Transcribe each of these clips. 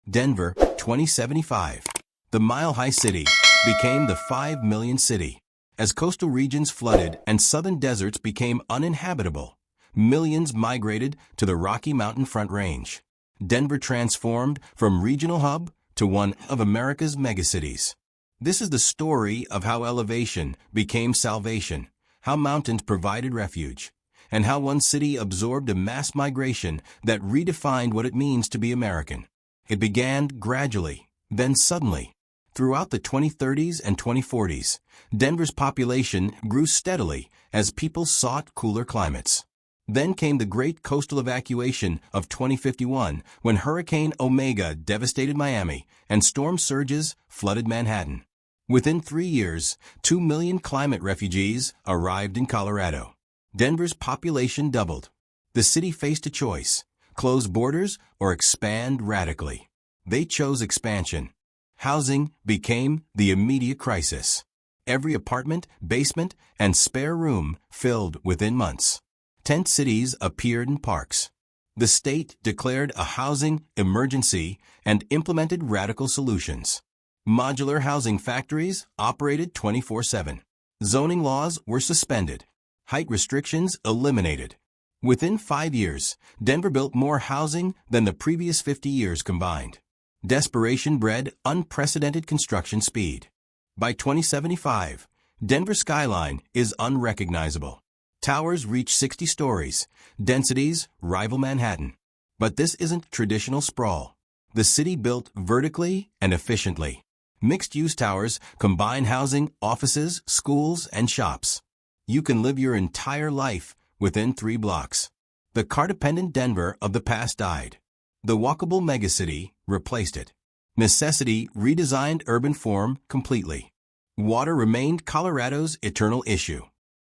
Denver, 2075. The mile-high city became the 5 million city. As coastal regions flooded and southern deserts became uninhabitable, millions migrated to the Rocky Mountain Front Range. Denver transformed from regional hub to one of America's megacities. This is the story of how elevation became salvation, how mountains provided refuge, and how one city absorbed a mass migration that redefined what it means to be American. It began gradually, then suddenly. Throughout the 2030s and 2040s, Denver's population grew steadily as people sought cooler climates. Then came the great coastal evacuation of 2051 when Hurricane Omega devastated Miami and storm surges flooded Manhattan. Within 3 years, 2 million climate refugees arrived in Colorado. Denver's population doubled. The city faced a choice: close borders or expand radically. They chose expansion. Housing became the immediate crisis. Every apartment, basement, and spare room filled within months. Tent cities appeared in parks. The state declared a housing emergency and implemented radical solutions. Modular housing factories operated 24/7. Zoning laws were suspended. Height restrictions eliminated. Within 5 years, Denver built more housing than the previous 50 years combined. Desperation bred unprecedented construction speed. By 2075, Denver's skyline is unrecognizable. Towers reach 60 stories. Densities rival Manhattan. But this isn't traditional sprawl. The city built vertically and efficiently. Mixed-use towers combine housing, offices, schools, and shops. You can live your entire life within 3 blocks. The car-dependent Denver of the past died. The walkable megacity replaced it. Necessity redesigned urban form completely. Water remained Colorado's eternal issue.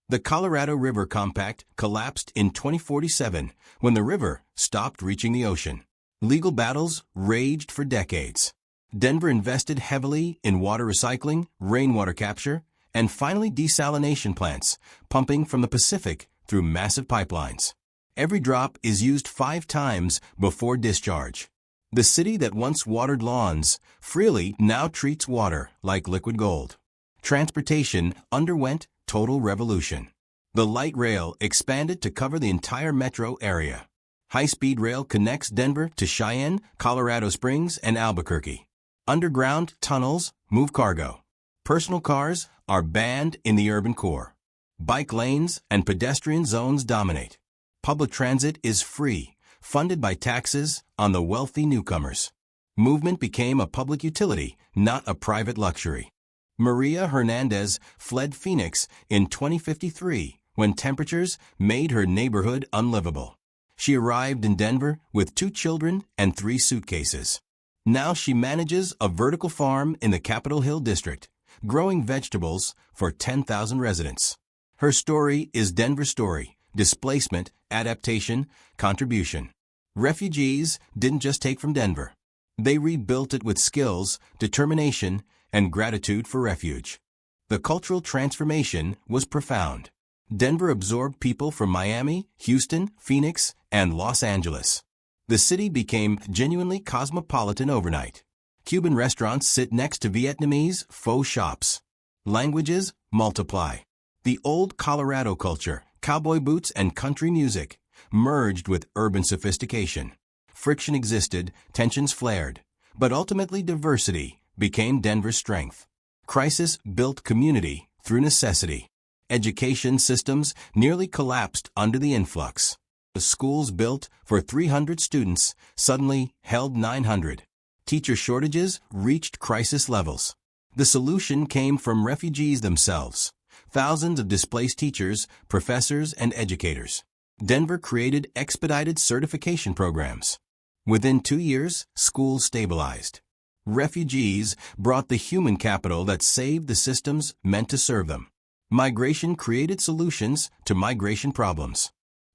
The Colorado River Compact collapsed in 2047 when the river stopped reaching the ocean. Legal battles raged for decades. Denver invested heavily in water recycling, rainwater capture, and finally desalination plants, pumping from the Pacific through massive pipelines. Every drop is used 5 times before discharge. The city that once watered lawns freely now treats water like liquid gold. Transportation underwent total revolution. The light rail expanded to cover the entire metro area. High-speed rail connects Denver to Cheyenne, Colorado Springs, and Albuquerque. Underground tunnels move cargo. Personal cars are banned in the urban core. Bike lanes and pedestrian zones dominate. Public transit is free, funded by taxes on the wealthy newcomers. Movement became a public utility, not a private luxury. Maria Hernandez fled Phoenix in 2053 when temperatures made her neighborhood unlivable. She arrived in Denver with 2 children and 3 suitcases. Now she manages a vertical farm in the Capitol Hill district, growing vegetables for 10,000 residents. Her story is Denver's story: displacement, adaptation, contribution. Refugees didn't just take from Denver. They rebuilt it with skills, determination, and gratitude for refuge. The cultural transformation was profound. Denver absorbed people from Miami, Houston, Phoenix, and Los Angeles. The city became genuinely cosmopolitan overnight. Cuban restaurants sit next to Vietnamese faux shops. Languages multiply. The old Colorado culture, cowboy boots and country music, merged with urban sophistication. Friction existed, tensions flared, but ultimately diversity became Denver's strength. Crisis built community through necessity. Education systems nearly collapsed under the influx. The schools built for 300 students suddenly held 900. Teacher shortages reached crisis levels. The solution came from refugees themselves. Thousands of displaced teachers, professors, and educators. Denver created expedited certification programs. Within 2 years, schools stabilized. Refugees brought the human capital that saved the systems meant to serve them. Migration created solutions to migration problems.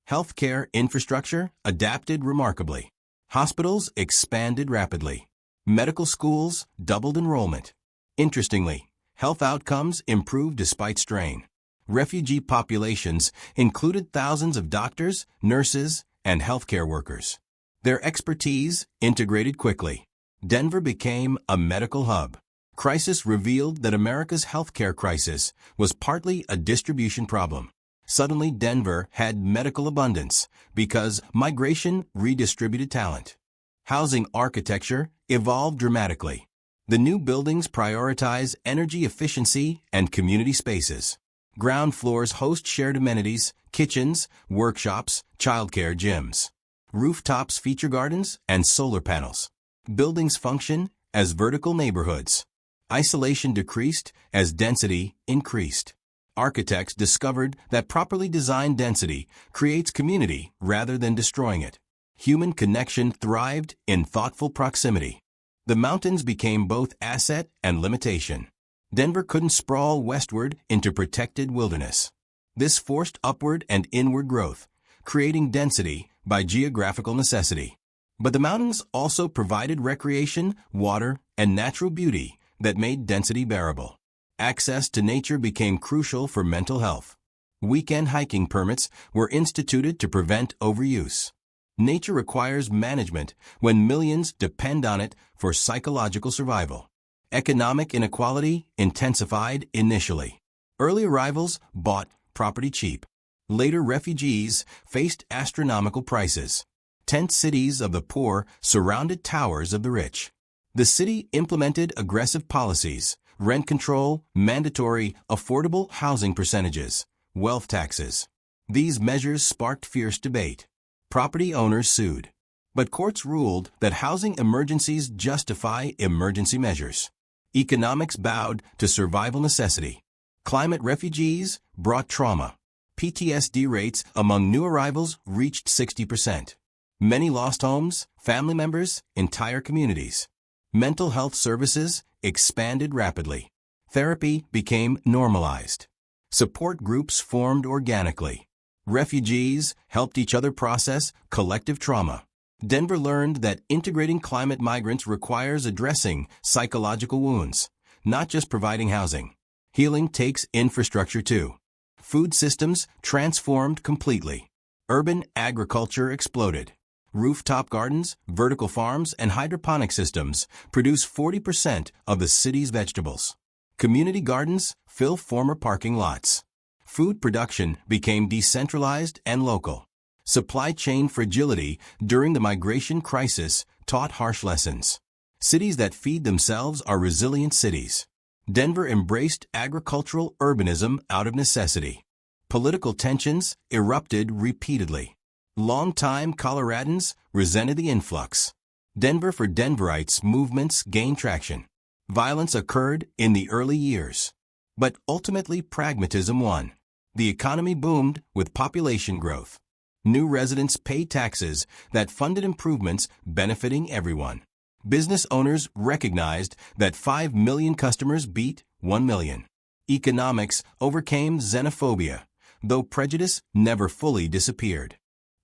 Healthcare infrastructure adapted remarkably. Hospitals expanded rapidly. Medical schools doubled enrollment. Interestingly, health outcomes improved despite strain. Refugee populations included thousands of doctors, nurses, and healthcare workers. Their expertise integrated quickly. Denver became a medical hub. Crisis revealed that America's healthcare crisis was partly a distribution problem. Suddenly, Denver had medical abundance because migration redistributed talent. Housing architecture evolved dramatically. The new buildings prioritize energy efficiency and community spaces. Ground floors host shared amenities, kitchens, workshops, childcare gyms. Rooftops feature gardens and solar panels. Buildings function as vertical neighborhoods. Isolation decreased as density increased. Architects discovered that properly designed density creates community rather than destroying it. Human connection thrived in thoughtful proximity. The mountains became both asset and limitation. Denver couldn't sprawl westward into protected wilderness. This forced upward and inward growth, creating density by geographical necessity. But the mountains also provided recreation, water, and natural beauty that made density bearable. Access to nature became crucial for mental health. Weekend hiking permits were instituted to prevent overuse. Nature requires management when millions depend on it for psychological survival. Economic inequality intensified initially. Early arrivals bought property cheap. Later refugees faced astronomical prices. Tent cities of the poor surrounded towers of the rich. The city implemented aggressive policies, rent control, mandatory, affordable housing percentages, wealth taxes. These measures sparked fierce debate. Property owners sued. But courts ruled that housing emergencies justify emergency measures. Economics bowed to survival necessity. Climate refugees brought trauma. PTSD rates among new arrivals reached 60%. Many lost homes, family members, entire communities. Mental health services expanded rapidly. Therapy became normalized. Support groups formed organically. Refugees helped each other process collective trauma. Denver learned that integrating climate migrants requires addressing psychological wounds, not just providing housing. Healing takes infrastructure too. Food systems transformed completely. Urban agriculture exploded. Rooftop gardens, vertical farms, and hydroponic systems produce 40% of the city's vegetables. Community gardens fill former parking lots. Food production became decentralized and local. Supply chain fragility during the migration crisis taught harsh lessons. Cities that feed themselves are resilient cities. Denver embraced agricultural urbanism out of necessity. Political tensions erupted repeatedly. Longtime Coloradans resented the influx. Denver for Denverites movements gained traction. Violence occurred in the early years. But ultimately pragmatism won. The economy boomed with population growth. New residents paid taxes that funded improvements benefiting everyone. Business owners recognized that 5 million customers beat 1 million. Economics overcame xenophobia, though prejudice never fully disappeared.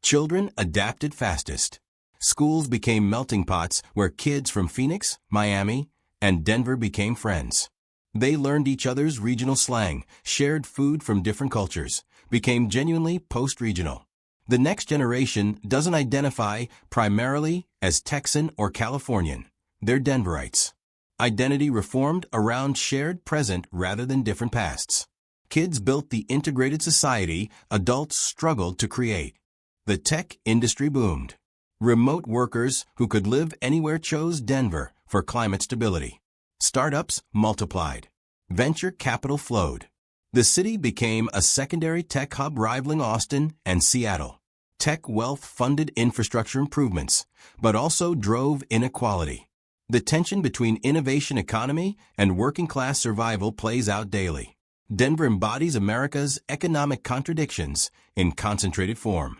Children adapted fastest. Schools became melting pots where kids from Phoenix, Miami, and Denver became friends. They learned each other's regional slang, shared food from different cultures, became genuinely post-regional. The next generation doesn't identify primarily as Texan or Californian. They're Denverites. Identity reformed around shared present rather than different pasts. Kids built the integrated society adults struggled to create. The tech industry boomed. Remote workers who could live anywhere chose Denver for climate stability. Startups multiplied. Venture capital flowed. The city became a secondary tech hub rivaling Austin and Seattle. Tech wealth funded infrastructure improvements, but also drove inequality. The tension between innovation economy and working-class survival plays out daily. Denver embodies America's economic contradictions in concentrated form.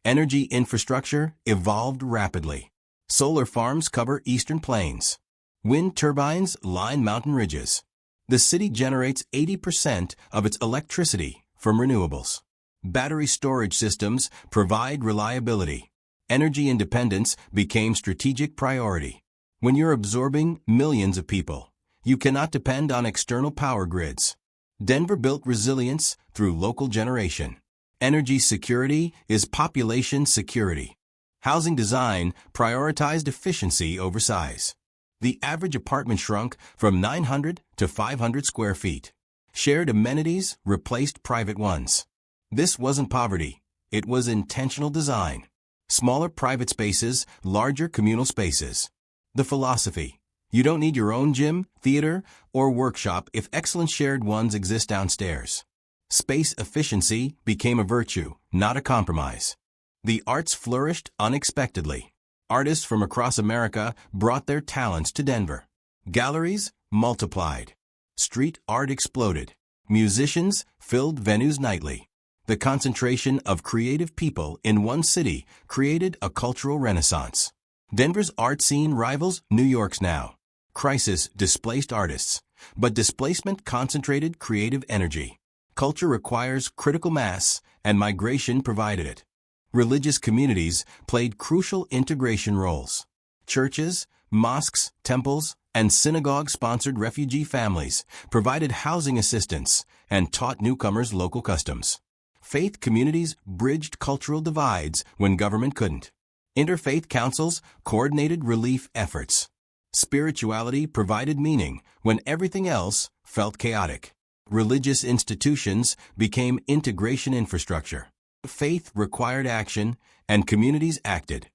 Energy infrastructure evolved rapidly. Solar farms cover eastern plains. Wind turbines line mountain ridges. The city generates 80% of its electricity from renewables. Battery storage systems provide reliability. Energy independence became strategic priority. When you're absorbing millions of people, you cannot depend on external power grids. Denver built resilience through local generation. Energy security is population security. Housing design prioritized efficiency over size. The average apartment shrunk from 900 to 500 square feet. Shared amenities replaced private ones. This wasn't poverty. It was intentional design. Smaller private spaces, larger communal spaces. The philosophy: you don't need your own gym, theater, or workshop if excellent shared ones exist downstairs. Space efficiency became a virtue, not a compromise. The arts flourished unexpectedly. Artists from across America brought their talents to Denver. Galleries multiplied. Street art exploded. Musicians filled venues nightly. The concentration of creative people in one city created a cultural renaissance. Denver's art scene rivals New York's now. Crisis displaced artists, but displacement concentrated creative energy. Culture requires critical mass, and migration provided it. Religious communities played crucial integration roles. Churches, mosques, temples, and synagogue-sponsored refugee families provided housing assistance and taught newcomers local customs. Faith communities bridged cultural divides when government couldn't. Interfaith councils coordinated relief efforts. Spirituality provided meaning when everything else felt chaotic. Religious institutions became integration infrastructure. Faith required action, and communities acted.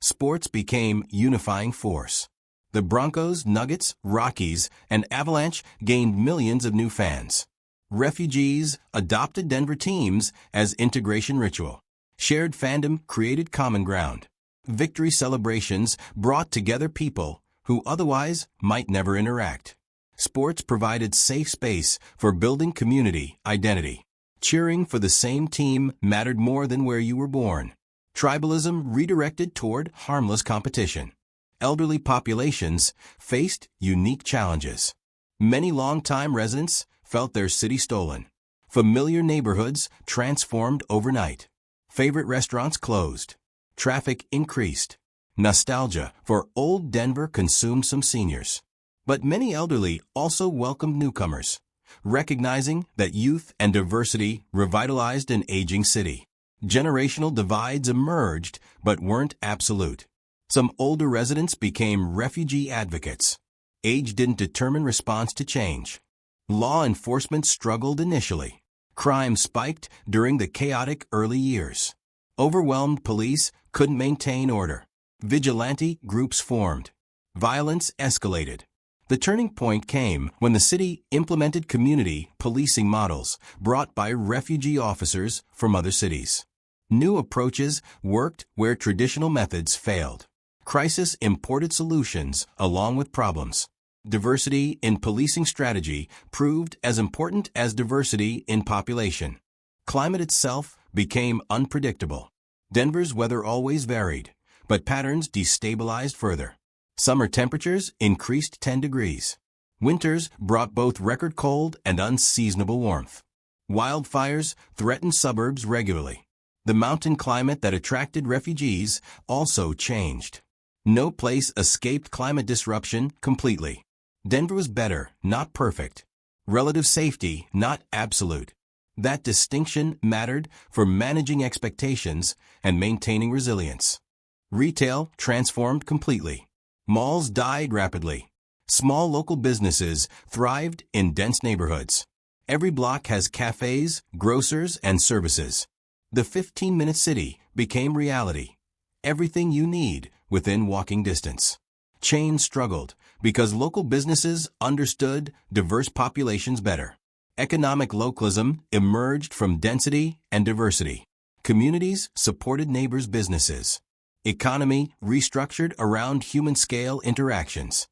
Sports became unifying force. The Broncos, Nuggets, Rockies, and Avalanche gained millions of new fans. Refugees adopted Denver teams as integration ritual. Shared fandom created common ground. Victory celebrations brought together people who otherwise might never interact. Sports provided safe space for building community identity. Cheering for the same team mattered more than where you were born. Tribalism redirected toward harmless competition. Elderly populations faced unique challenges. Many longtime residents felt their city stolen. Familiar neighborhoods transformed overnight. Favorite restaurants closed. Traffic increased. Nostalgia for old Denver consumed some seniors. But many elderly also welcomed newcomers, recognizing that youth and diversity revitalized an aging city. Generational divides emerged but weren't absolute. Some older residents became refugee advocates. Age didn't determine response to change. Law enforcement struggled initially. Crime spiked during the chaotic early years. Overwhelmed police couldn't maintain order. Vigilante groups formed. Violence escalated. The turning point came when the city implemented community policing models brought by refugee officers from other cities. New approaches worked where traditional methods failed. Crisis imported solutions along with problems. Diversity in policing strategy proved as important as diversity in population. Climate itself became unpredictable. Denver's weather always varied, but patterns destabilized further. Summer temperatures increased 10 degrees. Winters brought both record cold and unseasonable warmth. Wildfires threatened suburbs regularly. The mountain climate that attracted refugees also changed. No place escaped climate disruption completely. Denver was better, not perfect. Relative safety, not absolute. That distinction mattered for managing expectations and maintaining resilience. Retail transformed completely. Malls died rapidly. Small local businesses thrived in dense neighborhoods. Every block has cafes, grocers, and services. The 15-minute city became reality. Everything you need within walking distance. Chains struggled because local businesses understood diverse populations better. Economic localism emerged from density and diversity. Communities supported neighbors' businesses. Economy restructured around human-scale interactions.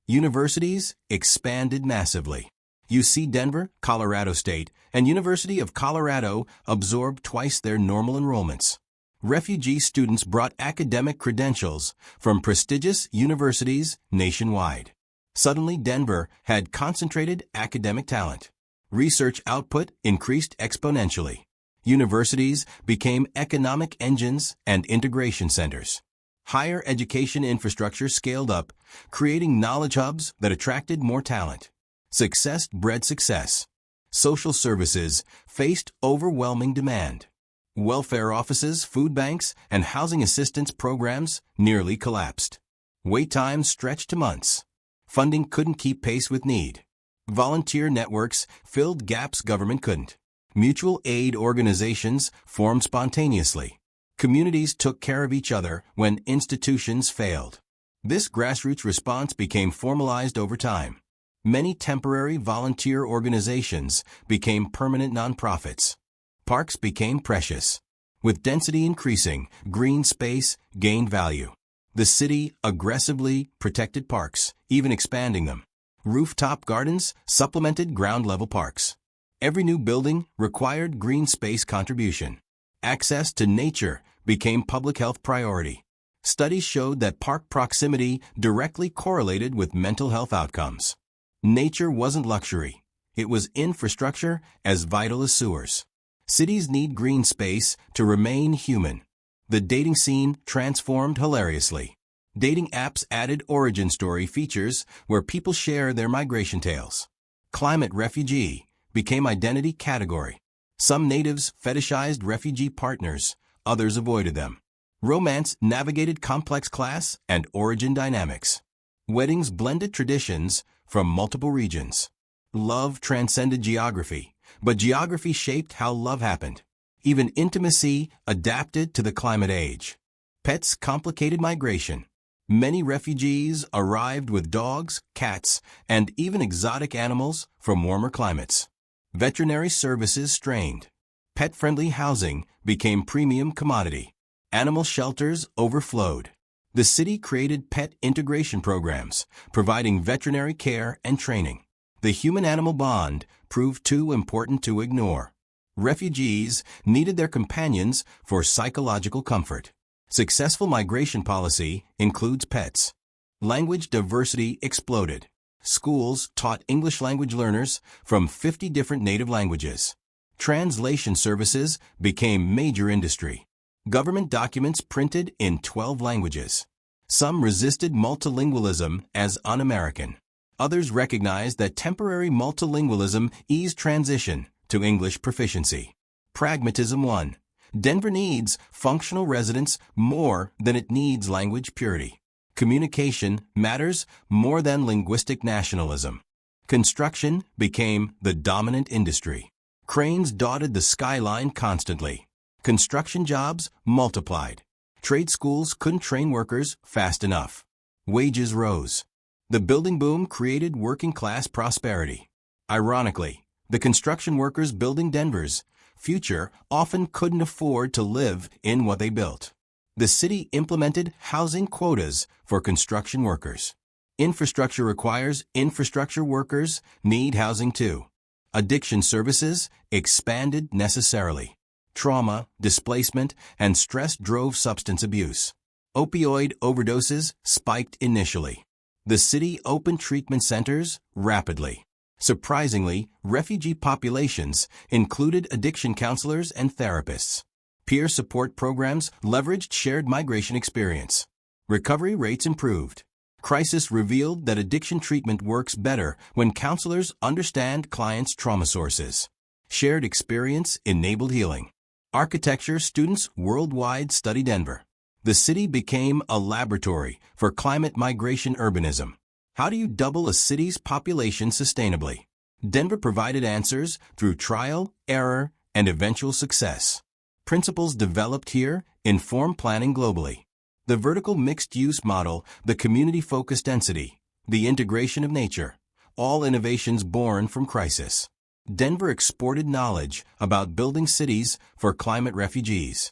Universities expanded massively. UC Denver, Colorado State, and University of Colorado absorbed twice their normal enrollments. Refugee students brought academic credentials from prestigious universities nationwide. Suddenly, Denver had concentrated academic talent. Research output increased exponentially. Universities became economic engines and integration centers. Higher education infrastructure scaled up, creating knowledge hubs that attracted more talent. Success bred success. Social services faced overwhelming demand. Welfare offices, food banks, and housing assistance programs nearly collapsed. Wait times stretched to months. Funding couldn't keep pace with need. Volunteer networks filled gaps government couldn't. Mutual aid organizations formed spontaneously. Communities took care of each other when institutions failed. This grassroots response became formalized over time. Many temporary volunteer organizations became permanent nonprofits. Parks became precious. With density increasing, green space gained value. The city aggressively protected parks, even expanding them. Rooftop gardens supplemented ground-level parks. Every new building required green space contribution. Access to nature became public health priority. Studies showed that park proximity directly correlated with mental health outcomes. Nature wasn't luxury. It was infrastructure as vital as sewers. Cities need green space to remain human. The dating scene transformed hilariously. Dating apps added origin story features where people share their migration tales. Climate refugee became identity category. Some natives fetishized refugee partners, others avoided them. Romance navigated complex class and origin dynamics. Weddings blended traditions from multiple regions. Love transcended geography, but geography shaped how love happened. Even intimacy adapted to the climate age. Pets complicated migration. Many refugees arrived with dogs, cats, and even exotic animals from warmer climates. Veterinary services strained. Pet-friendly housing became premium commodity. Animal shelters overflowed. The city created pet integration programs, providing veterinary care and training. The human-animal bond proved too important to ignore. Refugees needed their companions for psychological comfort. Successful migration policy includes pets. Language diversity exploded. Schools taught English language learners from 50 different native languages. Translation services became major industry. Government documents printed in 12 languages. Some resisted multilingualism as un-American. Others recognized that temporary multilingualism eased transition to English proficiency. Pragmatism won. Denver needs functional residents more than it needs language purity. Communication matters more than linguistic nationalism. Construction became the dominant industry. Cranes dotted the skyline constantly. Construction jobs multiplied. Trade schools couldn't train workers fast enough. Wages rose. The building boom created working-class prosperity. Ironically, the construction workers building Denver's future often couldn't afford to live in what they built. The city implemented housing quotas for construction workers. Infrastructure requires infrastructure workers need housing too. Addiction services expanded necessarily. Trauma, displacement, and stress drove substance abuse. Opioid overdoses spiked initially. The city opened treatment centers rapidly. Surprisingly, refugee populations included addiction counselors and therapists. Peer support programs leveraged shared migration experience. Recovery rates improved. Crisis revealed that addiction treatment works better when counselors understand clients' trauma sources. Shared experience enabled healing. Architecture students worldwide study Denver. The city became a laboratory for climate migration urbanism. How do you double a city's population sustainably? Denver provided answers through trial, error, and eventual success. Principles developed here inform planning globally. The vertical mixed-use model, the community-focused density, the integration of nature, all innovations born from crisis. Denver exported knowledge about building cities for climate refugees.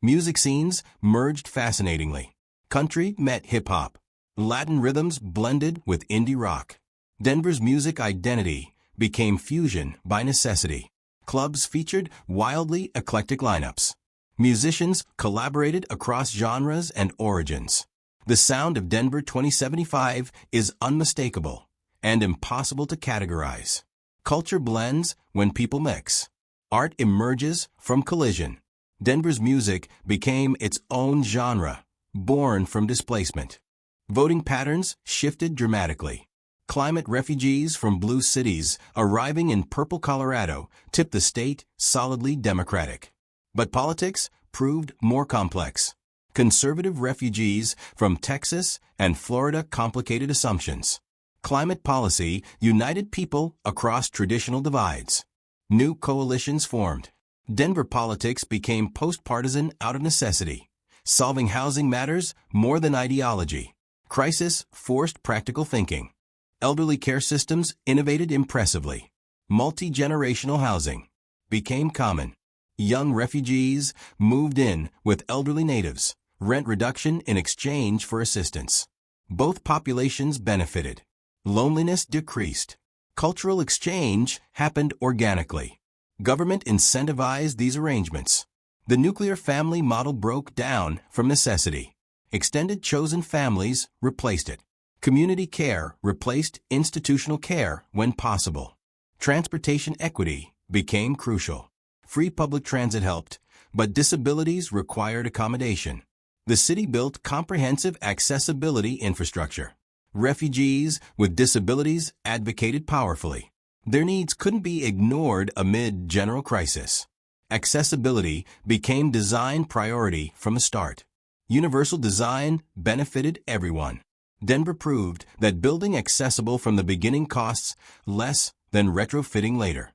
Music scenes merged fascinatingly. Country met hip-hop. Latin rhythms blended with indie rock. Denver's music identity became fusion by necessity. Clubs featured wildly eclectic lineups. Musicians collaborated across genres and origins. The sound of Denver 2075 is unmistakable and impossible to categorize. Culture blends when people mix. Art emerges from collision. Denver's music became its own genre, born from displacement. Voting patterns shifted dramatically. Climate refugees from blue cities arriving in purple Colorado tipped the state solidly Democratic. But politics proved more complex. Conservative refugees from Texas and Florida complicated assumptions. Climate policy united people across traditional divides. New coalitions formed. Denver politics became post-partisan out of necessity, solving housing matters more than ideology. Crisis forced practical thinking. Elderly care systems innovated impressively. Multi-generational housing became common. Young refugees moved in with elderly natives. Rent reduction in exchange for assistance. Both populations benefited. Loneliness decreased. Cultural exchange happened organically. Government incentivized these arrangements. The nuclear family model broke down from necessity. Extended chosen families replaced it. Community care replaced institutional care when possible. Transportation equity became crucial. Free public transit helped, but disabilities required accommodation. The city built comprehensive accessibility infrastructure. Refugees with disabilities advocated powerfully. Their needs couldn't be ignored amid general crisis. Accessibility became design priority from the start. Universal design benefited everyone. Denver proved that building accessible from the beginning costs less than retrofitting later.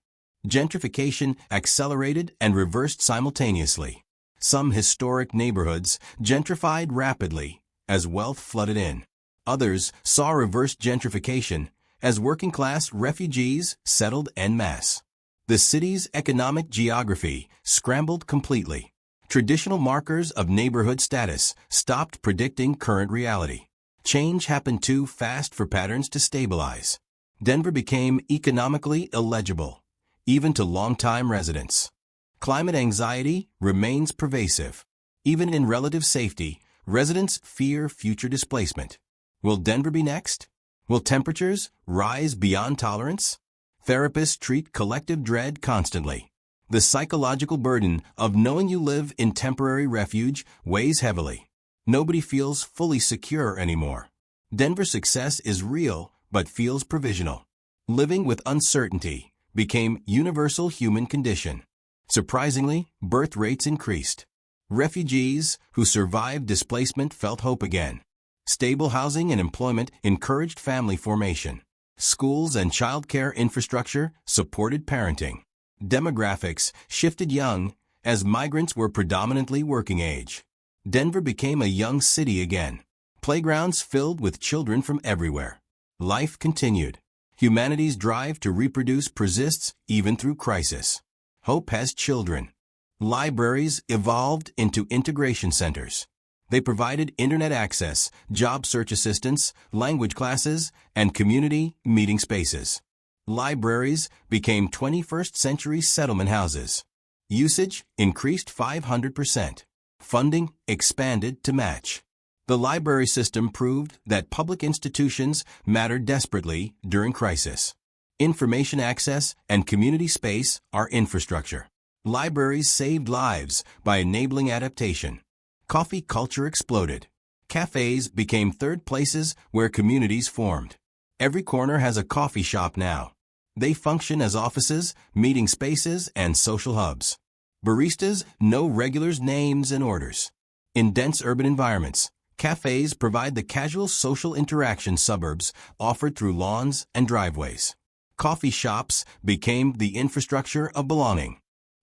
Gentrification accelerated and reversed simultaneously. Some historic neighborhoods gentrified rapidly as wealth flooded in. Others saw reverse gentrification as working-class refugees settled en masse. The city's economic geography scrambled completely. Traditional markers of neighborhood status stopped predicting current reality. Change happened too fast for patterns to stabilize. Denver became economically illegible, even to longtime residents. Climate anxiety remains pervasive. Even in relative safety, residents fear future displacement. Will Denver be next? Will temperatures rise beyond tolerance? Therapists treat collective dread constantly. The psychological burden of knowing you live in temporary refuge weighs heavily. Nobody feels fully secure anymore. Denver's success is real but feels provisional. Living with uncertainty became universal human condition. Surprisingly, birth rates increased. Refugees who survived displacement felt hope again. Stable housing and employment encouraged family formation. Schools and child care infrastructure supported parenting. Demographics shifted young as migrants were predominantly working age. Denver became a young city again. Playgrounds filled with children from everywhere. Life continued. Humanity's drive to reproduce persists even through crisis. Hope has children. Libraries evolved into integration centers. They provided internet access, job search assistance, language classes, and community meeting spaces. Libraries became 21st century settlement houses. Usage increased 500%. Funding expanded to match. The library system proved that public institutions mattered desperately during crisis. Information access and community space are infrastructure. Libraries saved lives by enabling adaptation. Coffee culture exploded. Cafes became third places where communities formed. Every corner has a coffee shop now. They function as offices, meeting spaces, and social hubs. Baristas know regulars' names and orders. In dense urban environments, cafes provide the casual social interaction suburbs offered through lawns and driveways. Coffee shops became the infrastructure of belonging.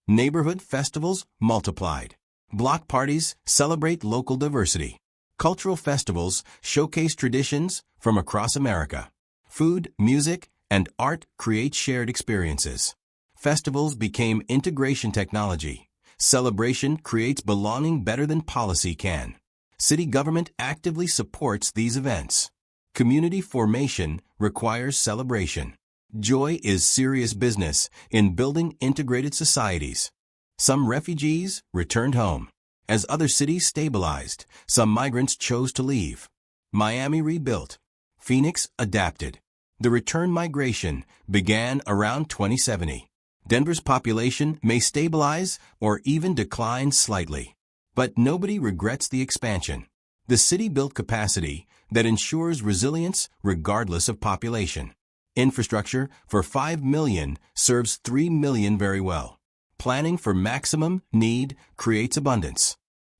Neighborhood festivals multiplied. Block parties celebrate local diversity. Cultural festivals showcase traditions from across America. Food, music, and art create shared experiences. Festivals became integration technology. Celebration creates belonging better than policy can. City government actively supports these events. Community formation requires celebration. Joy is serious business in building integrated societies. Some refugees returned home. As other cities stabilized, some migrants chose to leave. Miami rebuilt. Phoenix adapted. The return migration began around 2070. Denver's population may stabilize or even decline slightly. But nobody regrets the expansion. The city built capacity that ensures resilience regardless of population. Infrastructure for 5 million serves 3 million very well. Planning for maximum need creates abundance.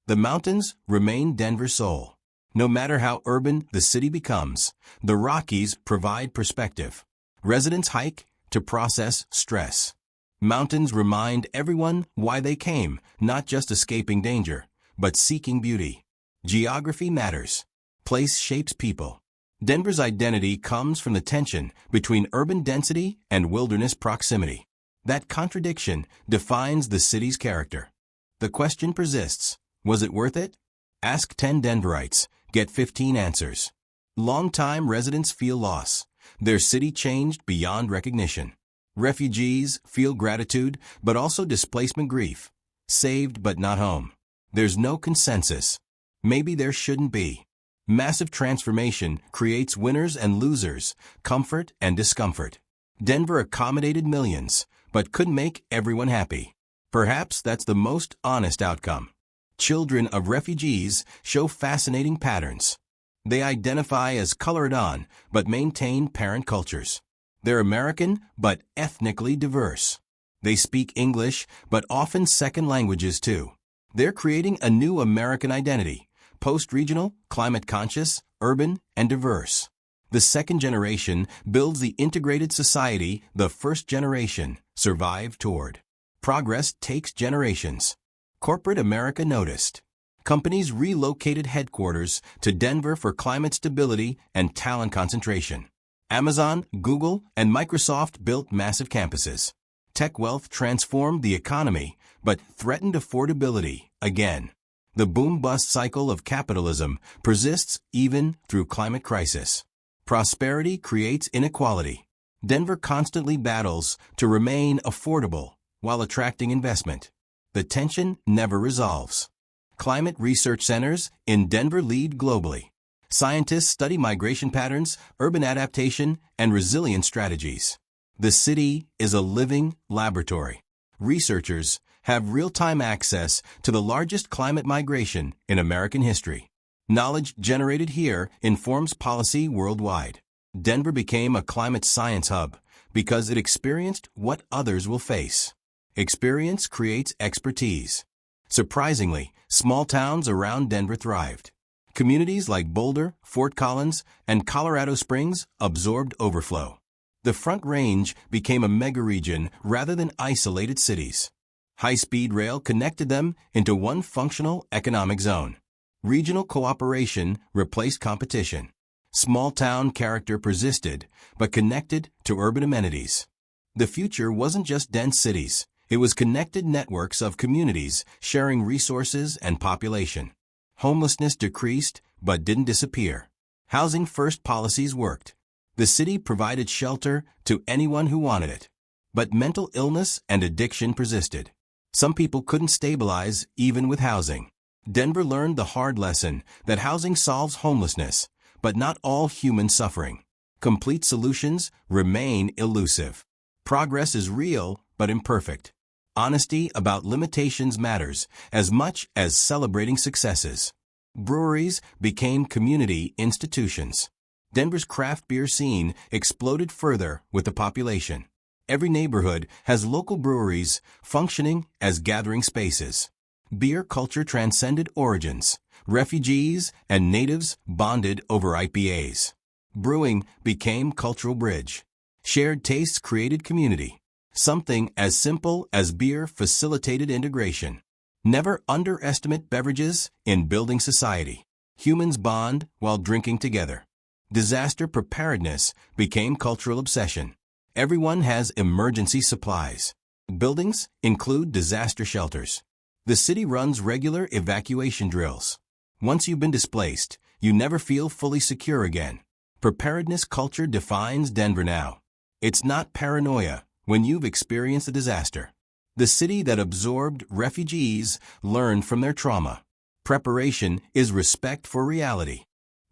The mountains remain Denver's soul. No matter how urban the city becomes, the Rockies provide perspective. Residents hike to process stress. Mountains remind everyone why they came, not just escaping danger, but seeking beauty. Geography matters. Place shapes people. Denver's identity comes from the tension between urban density and wilderness proximity. That contradiction defines the city's character. The question persists, was it worth it? Ask 10 Denverites, get 15 answers. Longtime residents feel loss. Their city changed beyond recognition. Refugees feel gratitude, but also displacement grief. Saved but not home. There's no consensus. Maybe there shouldn't be. Massive transformation creates winners and losers, comfort and discomfort. Denver accommodated millions, but couldn't make everyone happy. Perhaps that's the most honest outcome. Children of refugees show fascinating patterns. They identify as colored on, but maintain parent cultures. They're American, but ethnically diverse. They speak English, but often second languages too. They're creating a new American identity, post-regional, climate-conscious, urban, and diverse. The second generation builds the integrated society the first generation survived toward. Progress takes generations. Corporate America noticed. Companies relocated headquarters to Denver for climate stability and talent concentration. Amazon, Google, and Microsoft built massive campuses. Tech wealth transformed the economy, but threatened affordability again. The boom-bust cycle of capitalism persists even through climate crisis. Prosperity creates inequality. Denver constantly battles to remain affordable while attracting investment. The tension never resolves. Climate research centers in Denver lead globally. Scientists study migration patterns, urban adaptation, and resilience strategies. The city is a living laboratory. Researchers have real-time access to the largest climate migration in American history. Knowledge generated here informs policy worldwide. Denver became a climate science hub because it experienced what others will face. Experience creates expertise. Surprisingly, small towns around Denver thrived. Communities like Boulder, Fort Collins, and Colorado Springs absorbed overflow. The Front Range became a megaregion rather than isolated cities. High-speed rail connected them into one functional economic zone. Regional cooperation replaced competition. Small-town character persisted, but connected to urban amenities. The future wasn't just dense cities. It was connected networks of communities sharing resources and population. Homelessness decreased, but didn't disappear. Housing first policies worked. The city provided shelter to anyone who wanted it. But mental illness and addiction persisted. Some people couldn't stabilize even with housing. Denver learned the hard lesson that housing solves homelessness, but not all human suffering. Complete solutions remain elusive. Progress is real, but imperfect. Honesty about limitations matters as much as celebrating successes. Breweries became community institutions. Denver's craft beer scene exploded further with the population. Every neighborhood has local breweries functioning as gathering spaces. Beer culture transcended origins. Refugees and natives bonded over IPAs. Brewing became cultural bridge. Shared tastes created community. Something as simple as beer facilitated integration. Never underestimate beverages in building society. Humans bond while drinking together. Disaster preparedness became cultural obsession. Everyone has emergency supplies. Buildings include disaster shelters. The city runs regular evacuation drills. Once you've been displaced, you never feel fully secure again. Preparedness culture defines Denver now. It's not paranoia when you've experienced a disaster. The city that absorbed refugees learned from their trauma. Preparation is respect for reality.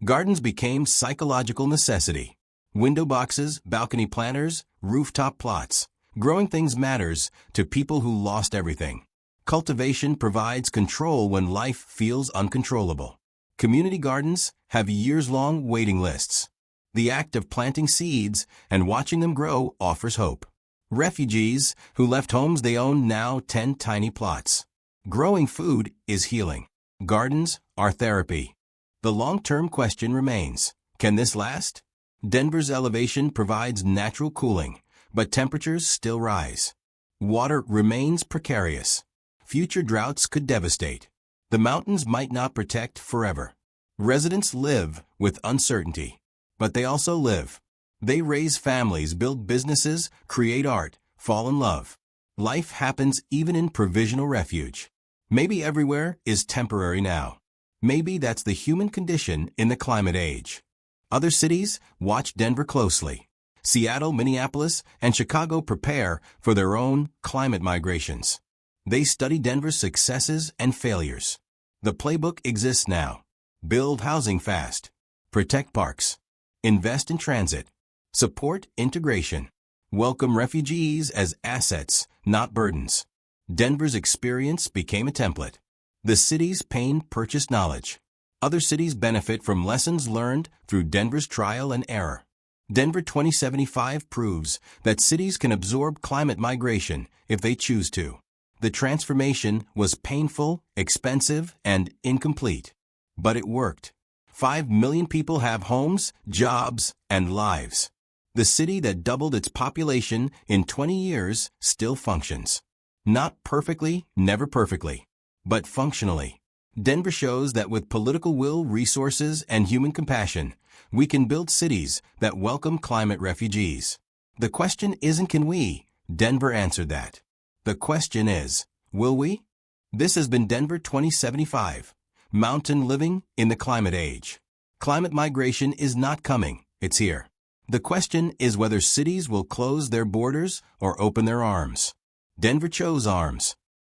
Gardens became psychological necessity. Window boxes, balcony planters, rooftop plots. Growing things matters to people who lost everything. Cultivation provides control when life feels uncontrollable. Community gardens have years-long waiting lists. The act of planting seeds and watching them grow offers hope. Refugees who left homes they own now tend tiny plots. Growing food is healing. Gardens are therapy. The long-term question remains, can this last? Denver's elevation provides natural cooling, but temperatures still rise. Water remains precarious. Future droughts could devastate. The mountains might not protect forever. Residents live with uncertainty, but they also live. They raise families, build businesses, create art, fall in love. Life happens even in provisional refuge. Maybe everywhere is temporary now. Maybe that's the human condition in the climate age. Other cities watch Denver closely. Seattle, Minneapolis, and Chicago prepare for their own climate migrations. They study Denver's successes and failures. The playbook exists now. Build housing fast. Protect parks. Invest in transit. Support integration. Welcome refugees as assets, not burdens. Denver's experience became a template. The city's pain purchased knowledge. Other cities benefit from lessons learned through Denver's trial and error. Denver 2075 proves that cities can absorb climate migration if they choose to. The transformation was painful, expensive, and incomplete. But it worked. 5 million people have homes, jobs, and lives. The city that doubled its population in 20 years still functions. Not perfectly, never perfectly, but functionally. Denver shows that with political will, resources, and human compassion, we can build cities that welcome climate refugees. The question isn't can we? Denver answered that. The question is, will we? This has been Denver 2075, Mountain Living in the Climate Age. Climate migration is not coming, it's here. The question is whether cities will close their borders or open their arms. Denver chose arms.